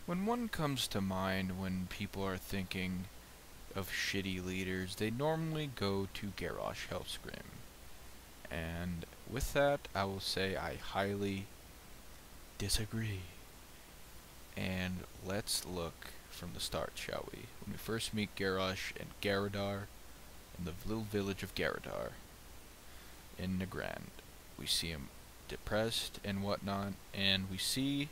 When one comes to mind when people are thinking of shitty leaders, they normally go to Garrosh Hellscream. And with that, I will say I highly disagree. And let's look from the start, shall we? When we first meet Garrosh and Garadar in the little village of Garadar in Nagrand, we see him depressed and whatnot, and we see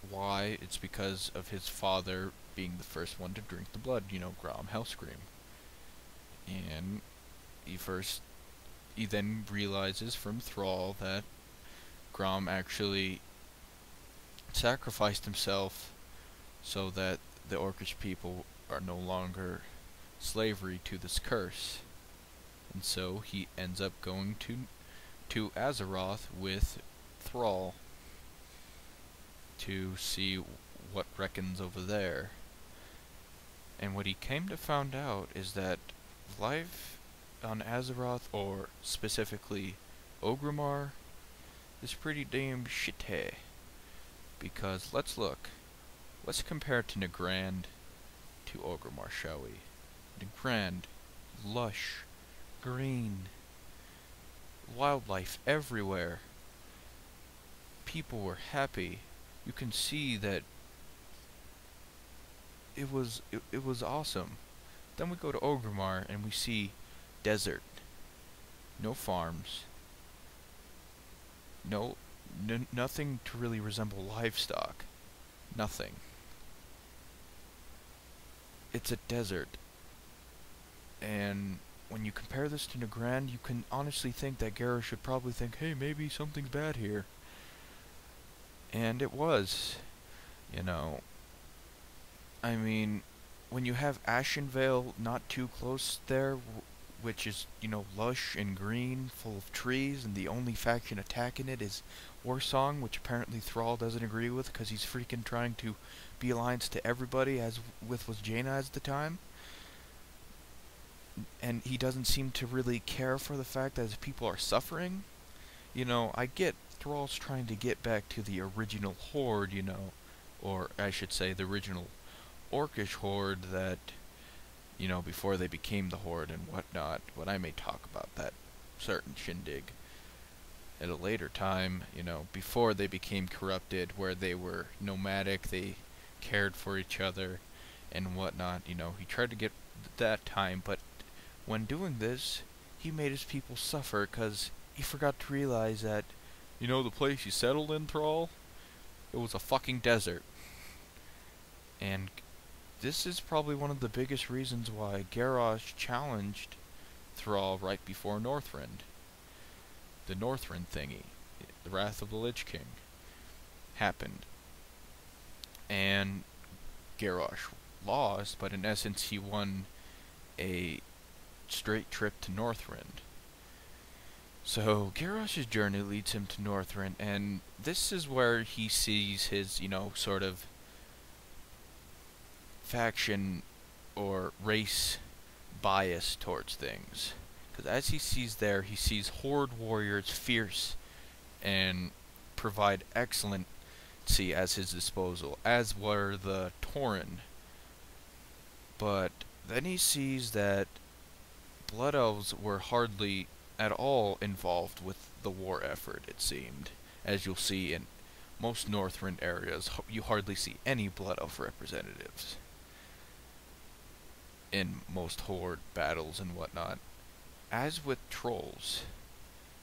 why. It's because of his father being the first one to drink the blood, Garrosh Hellscream. And he then realizes from Thrall that Grom actually sacrificed himself so that the Orcish people are no longer slavery to this curse. And so he ends up going to Azeroth with Thrall to see what reckons over there. And what he came to find out is that life on Azeroth, or specifically Orgrimmar, is pretty damn shitty. Because let's look. Let's compare to Nagrand to Orgrimmar, shall we? Nagrand, lush, green, wildlife everywhere. People were happy. You can see that it was awesome. Then we go to Orgrimmar and we see desert, no farms, nothing to really resemble livestock, nothing. It's a desert, and when you compare this to Nagrand, you can honestly think that Garrosh should probably think, hey, maybe something's bad here. And it was, you know. I mean, when you have Ashenvale not too close there, which is, lush and green, full of trees, and the only faction attacking it is Warsong, which apparently Thrall doesn't agree with because he's freaking trying to be alliance to everybody, as was Jaina at the time. And he doesn't seem to really care for the fact that his people are suffering. I get Thrall's trying to get back to the original Horde, or I should say the original Orcish Horde that, before they became the Horde and whatnot, but I may talk about that certain shindig at a later time, before they became corrupted, where they were nomadic, they cared for each other and whatnot, he tried to get that time, but when doing this, he made his people suffer because he forgot to realize that, the place he settled in, Thrall, it was a fucking desert. And this is probably one of the biggest reasons why Garrosh challenged Thrall right before Northrend. The Northrend thingy, the Wrath of the Lich King, happened. And Garrosh lost, but in essence he won a straight trip to Northrend. So Garrosh's journey leads him to Northrend, and this is where he sees his, sort of faction or race bias towards things. Because as he sees Horde warriors fierce and provide excellency at his disposal, as were the Tauren. But then he sees that Blood Elves were hardly at all involved with the war effort, it seemed. As you'll see in most Northrend areas, you hardly see any Blood Elf representatives in most Horde battles and whatnot. As with Trolls,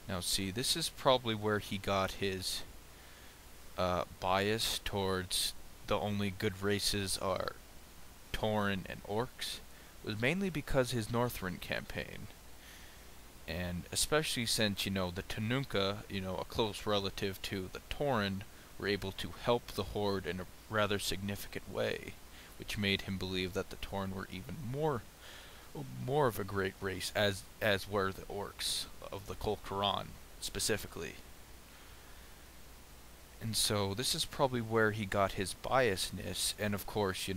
now see, this is probably where he got his bias towards the only good races are Tauren and Orcs, was mainly because his Northrend campaign. And especially since, the Tanunka, a close relative to the Tauren, were able to help the Horde in a rather significant way, which made him believe that the Tauren were even more of a great race, as were the Orcs of the Kol Quran, specifically. And so this is probably where he got his biasness, and of course,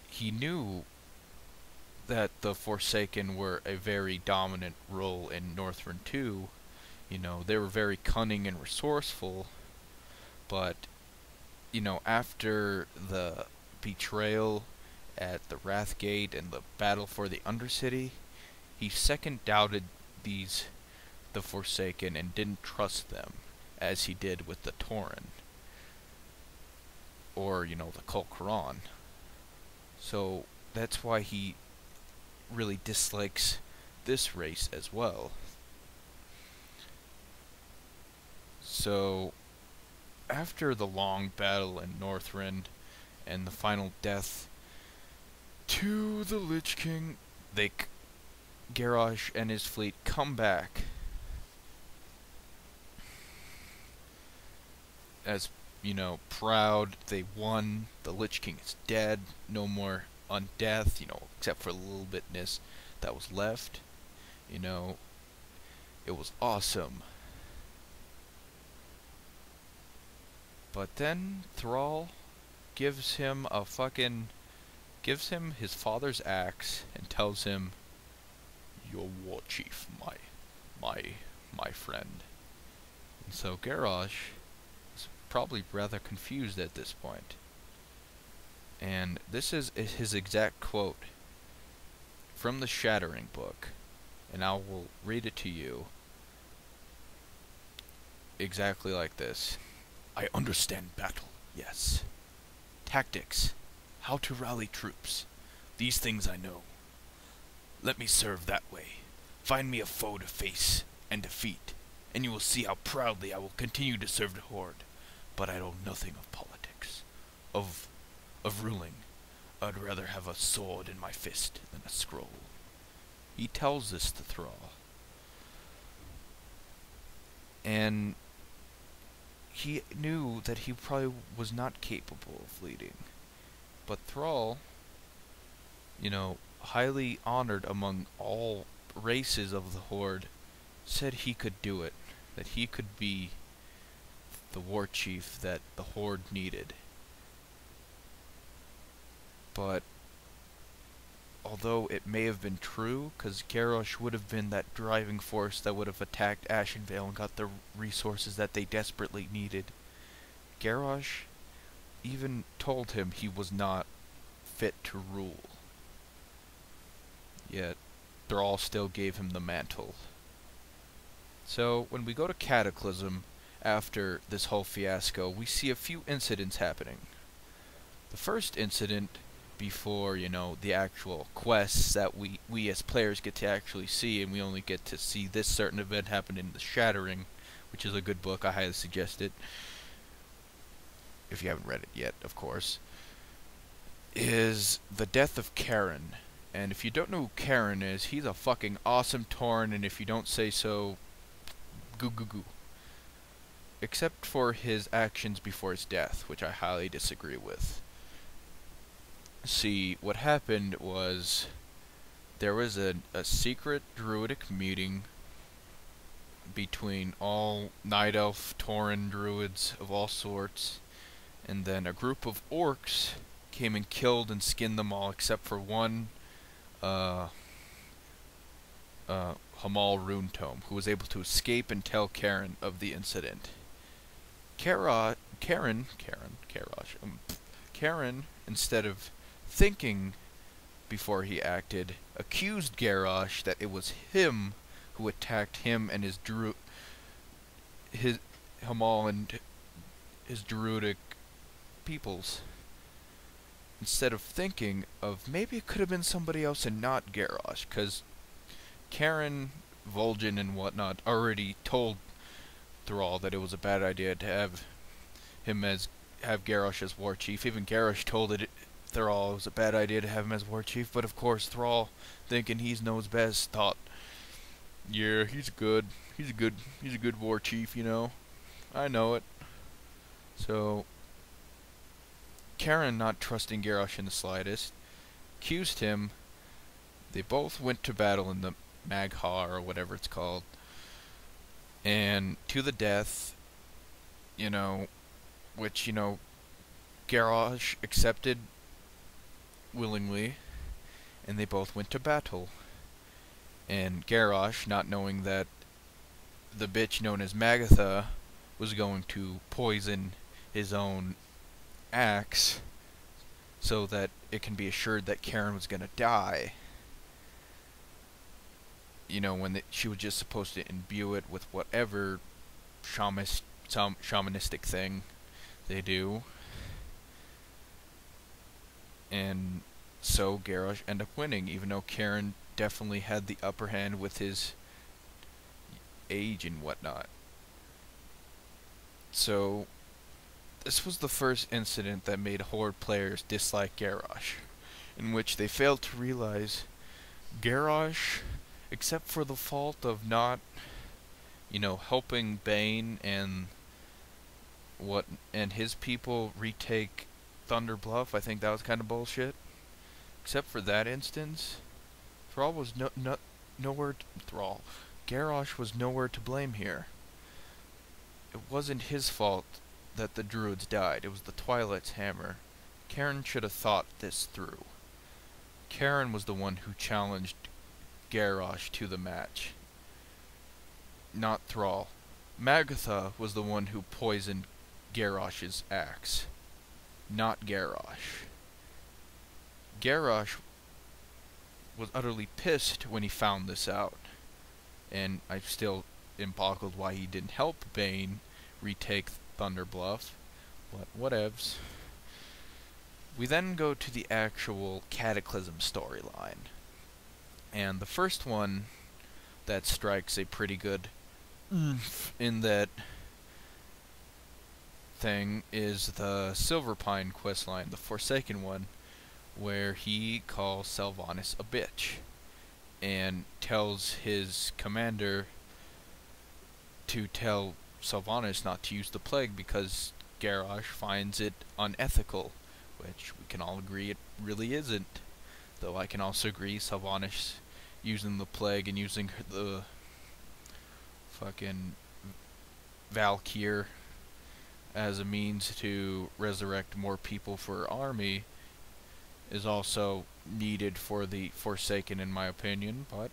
he knew that the Forsaken were a very dominant role in Northrend too. They were very cunning and resourceful, but after the betrayal at the Wrathgate and the battle for the Undercity, he second doubted the Forsaken and didn't trust them as he did with the Tauren or the krom'gar. So that's why he really dislikes this race as well. So after the long battle in Northrend and the final death to the Lich King, Garrosh and his fleet come back as, proud. They won. The Lich King is dead. No more undeath, except for the little bitness that was left. It was awesome. But then Thrall gives him his father's axe and tells him, "Your war chief, my friend." And so Garrosh is probably rather confused at this point. And this is his exact quote from the Shattering book, and I will read it to you exactly like this. "I understand battle, yes. Tactics, how to rally troops. These things I know. Let me serve that way. Find me a foe to face and defeat, and you will see how proudly I will continue to serve the Horde. But I know nothing of politics, of ruling. I'd rather have a sword in my fist than a scroll." He tells this to Thrall. And he knew that he probably was not capable of leading. But Thrall, highly honored among all races of the Horde, said he could do it. That he could be the war chief that the Horde needed. But although it may have been true, because Garrosh would have been that driving force that would have attacked Ashenvale and got the resources that they desperately needed, Garrosh even told him he was not fit to rule. Yet Thrall still gave him the mantle. So when we go to Cataclysm, after this whole fiasco, we see a few incidents happening. The first incident, before, the actual quests that we as players get to actually see, and we only get to see this certain event happen in the Shattering, which is a good book. I highly suggest it, if you haven't read it yet, of course, is the death of Karen. And if you don't know who Karen is, he's a fucking awesome Tauren, and if you don't say so, goo goo goo. Except for his actions before his death, which I highly disagree with. See, what happened was there was a secret druidic meeting between all Night Elf, Tauren druids of all sorts, and then a group of orcs came and killed and skinned them all except for one Hamal Runetome, who was able to escape and tell Karen of the incident. Karen, instead of thinking before he acted, accused Garrosh that it was him who attacked him and his Hamal and his druidic peoples. Instead of thinking of maybe it could have been somebody else and not Garrosh, because Karen, vol'jin, and whatnot already told Thrall that it was a bad idea to have Garrosh as war chief. Even Garrosh told Thrall it was a bad idea to have him as war chief, but of course Thrall, thinking he knows best, thought, yeah, he's a good war chief, I know it. So Karen, not trusting Garrosh in the slightest, accused him. They both went to battle in the Mag'har, or whatever it's called, and to the death, which, Garrosh accepted willingly, and they both went to battle. And Garrosh, not knowing that the bitch known as Magatha was going to poison his own axe so that it can be assured that Karen was gonna die. You know, when she was just supposed to imbue it with whatever shamanistic thing they do. And so Garrosh ended up winning, even though Karen definitely had the upper hand with his age and whatnot. So, this was the first incident that made Horde players dislike Garrosh, in which they failed to realize Garrosh, except for the fault of not, helping Bane and his people retake Thunder Bluff, I think that was kind of bullshit. Except for that instance, Thrall was nowhere. Garrosh was nowhere to blame here. It wasn't his fault that the druids died. It was the Twilight's hammer. Karen should have thought this through. Karen was the one who challenged Garrosh to the match, not Thrall. Magatha was the one who poisoned Garrosh's axe, not Garrosh. Garrosh was utterly pissed when he found this out, and I still am boggled why he didn't help Bane retake Thunder Bluff, but whatevs. We then go to the actual Cataclysm storyline, and the first one that strikes a pretty good in that thing is the Silverpine questline, the Forsaken one, where he calls Sylvanas a bitch and tells his commander to tell Sylvanas not to use the plague because Garrosh finds it unethical, which we can all agree it really isn't. Though I can also agree Sylvanas using the plague and using the fucking Valkyr as a means to resurrect more people for her army is also needed for the Forsaken, in my opinion, but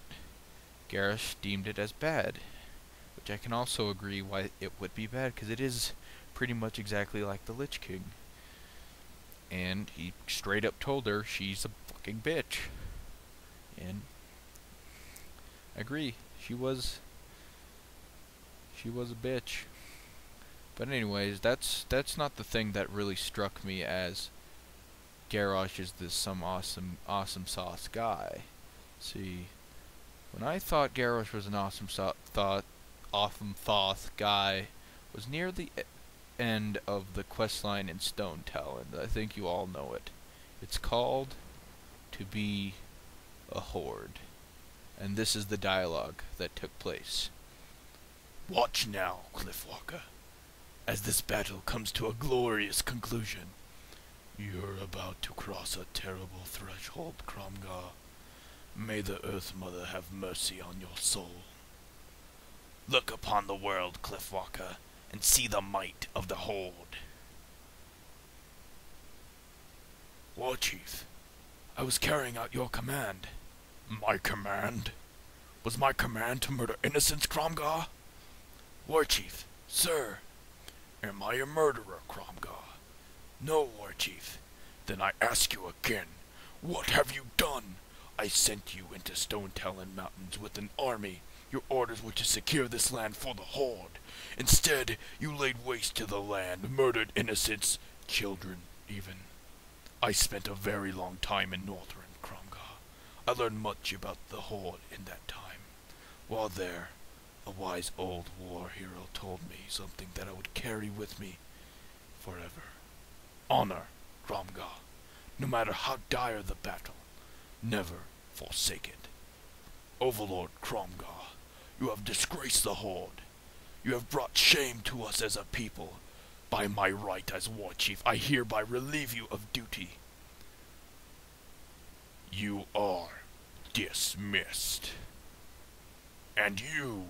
Garrosh deemed it as bad, which I can also agree why it would be bad, because it is pretty much exactly like the Lich King. And he straight up told her she's a fucking bitch. And I agree, she was a bitch. But anyways, that's not the thing that really struck me as Garrosh is this some awesome sauce guy. See, when I thought Garrosh was an awesome sauce guy was near the end of the questline in Stone Tell, and I think you all know it. It's called To Be a Horde, and this is the dialogue that took place. Watch now, Cliffwalker, as this battle comes to a glorious conclusion. You're about to cross a terrible threshold, krom'gar. May the Earth Mother have mercy on your soul. Look upon the world, Cliffwalker, and see the might of the Horde. Warchief, I was carrying out your command. My command? Was my command to murder innocents, krom'gar? Warchief, sir, am I a murderer, krom'gar? No, Warchief. Then I ask you again, what have you done? I sent you into Stone Talon Mountains with an army. Your orders were to secure this land for the Horde. Instead, you laid waste to the land, murdered innocents, children even. I spent a very long time in northern krom'gar. I learned much about the Horde in that time. While there, a wise old war hero told me something that I would carry with me forever. Honor, krom'gar. No matter how dire the battle, never forsake it. Overlord krom'gar, you have disgraced the Horde. You have brought shame to us as a people. By my right as Warchief, I hereby relieve you of duty. You are dismissed. And you...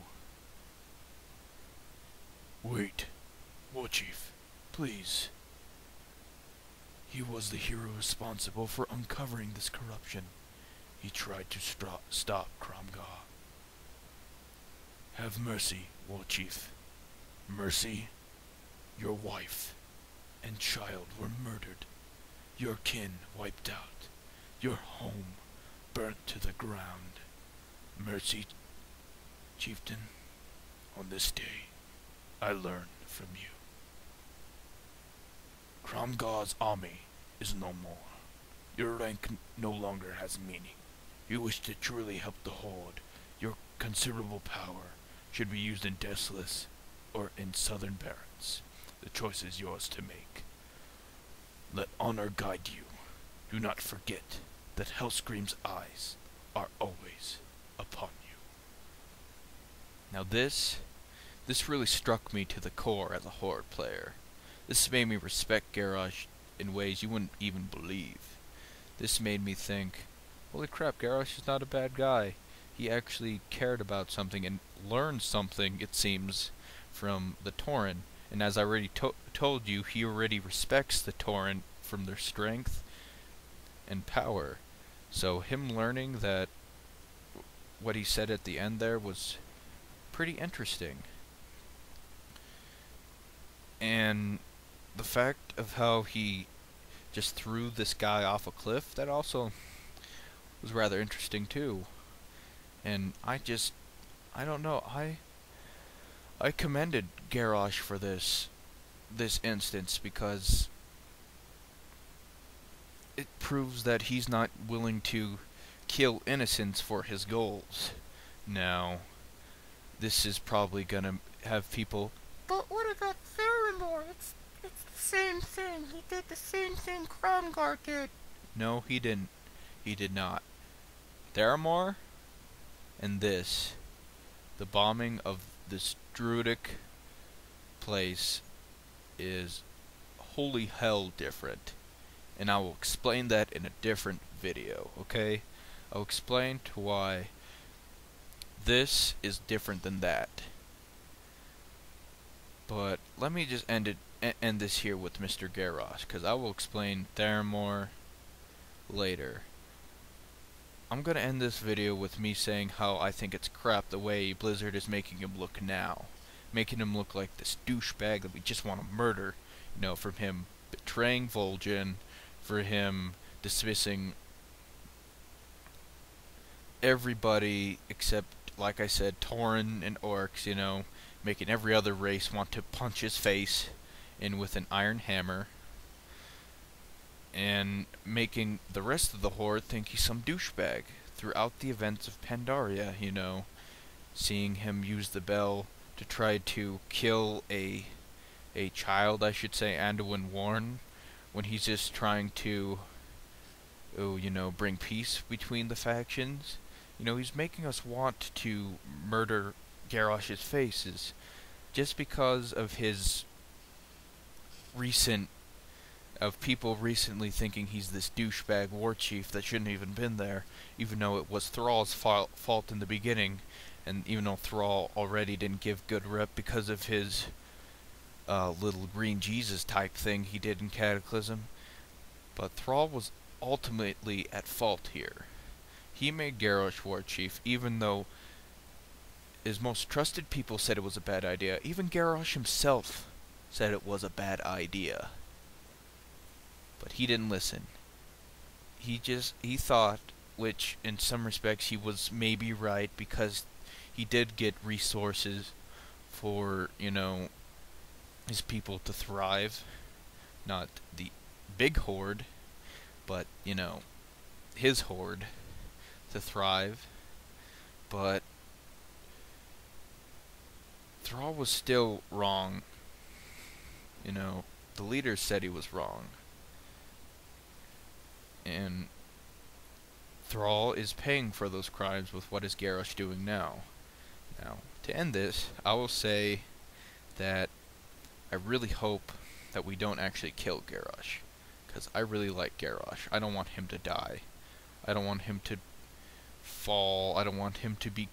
Wait, Warchief, please. He was the hero responsible for uncovering this corruption. He tried to stop krom'gar. Have mercy, Warchief. Mercy, your wife. and child were murdered, your kin wiped out, your home burnt to the ground. Mercy, chieftain, on this day I learn from you. krom'gar's army is no more. Your rank no longer has meaning. You wish to truly help the Horde. Your considerable power should be used in Deathless or in Southern Barrens. The choice is yours to make. Let honor guide you. Do not forget that Hellscream's eyes are always upon you. Now this really struck me to the core as a Horde player. This made me respect Garrosh in ways you wouldn't even believe. This made me think, holy crap, Garrosh is not a bad guy. He actually cared about something and learned something, it seems, from the Tauren. And as I already told you, he already respects the Tauren from their strength and power. So him learning that what he said at the end there was pretty interesting. And the fact of how he just threw this guy off a cliff, that also was rather interesting too. And I don't know, I commended Garrosh for this instance, because it proves that he's not willing to kill innocents for his goals. Now, this is probably gonna have people, but what about Theramore? It's the same thing. He did the same thing krom'gar did. No, he didn't. He did not. Theramore and this, the bombing of this druidic place, is holy hell different. And I will explain that in a different video, okay? I'll explain to why this is different than that. But let me just end this here with Mr. Garrosh, because I will explain Theramore later. I'm gonna end this video with me saying how I think it's crap the way Blizzard is making him look now. Making him look like this douchebag that we just want to murder. You know, from him betraying vol'jin, for him dismissing everybody except, like I said, Tauren and Orcs, you know, making every other race want to punch his face in with an iron hammer, and making the rest of the Horde think he's some douchebag throughout the events of Pandaria, you know, seeing him use the bell to try to kill a child, I should say, Anduin Warren, when he's just trying to, you know, bring peace between the factions. You know, he's making us want to murder Garrosh's faces just because of his people recently thinking he's this douchebag war chief that shouldn't even been there, even though it was Thrall's fault in the beginning, and even though Thrall already didn't give good rep because of his little green Jesus type thing he did in Cataclysm. But Thrall was ultimately at fault here. He made Garrosh war chief, even though his most trusted people said it was a bad idea. Even Garrosh himself said it was a bad idea. But he didn't listen. He thought, which in some respects he was maybe right, because he did get resources for, you know, his people to thrive. Not the big Horde, but, you know, his Horde to thrive. But Thrall was still wrong. You know, the leaders said he was wrong. And Thrall is paying for those crimes with what is Garrosh doing now. Now, to end this, I will say that I really hope that we don't actually kill Garrosh, because I really like Garrosh. I don't want him to die. I don't want him to fall. I don't want him to be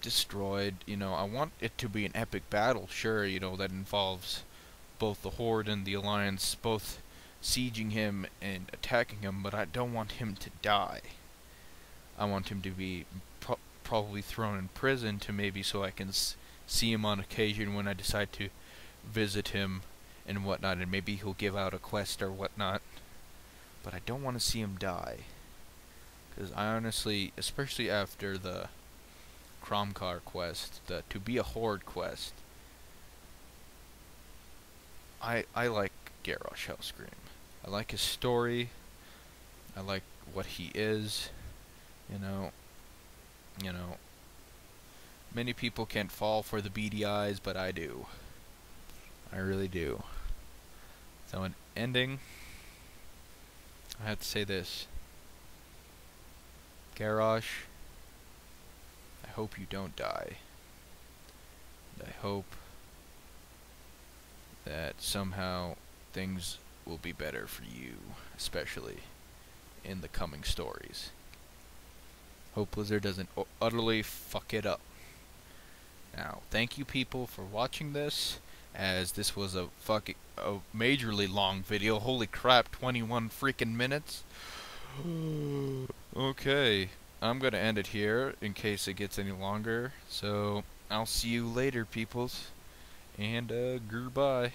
destroyed. You know, I want it to be an epic battle, sure, you know, that involves both the Horde and the Alliance, both sieging him and attacking him, but I don't want him to die. I want him to be probably thrown in prison, to maybe so I can see him on occasion when I decide to visit him and whatnot, and maybe he'll give out a quest or whatnot. But I don't want to see him die. Because I honestly, especially after the krom'gar quest, the to be a horde quest, I like Garrosh Hellscream. I like his story. I like what he is. You know, you know. Many people can't fall for the beady eyes, but I do. I really do. So in ending, I have to say this. Garrosh, I hope you don't die. And I hope that somehow things will be better for you, especially in the coming stories. Hope Blizzard doesn't utterly fuck it up. Now, thank you people for watching this, as this was a majorly long video. Holy crap, 21 freaking minutes. Okay, I'm gonna end it here in case it gets any longer. So, I'll see you later, peoples. And, goodbye.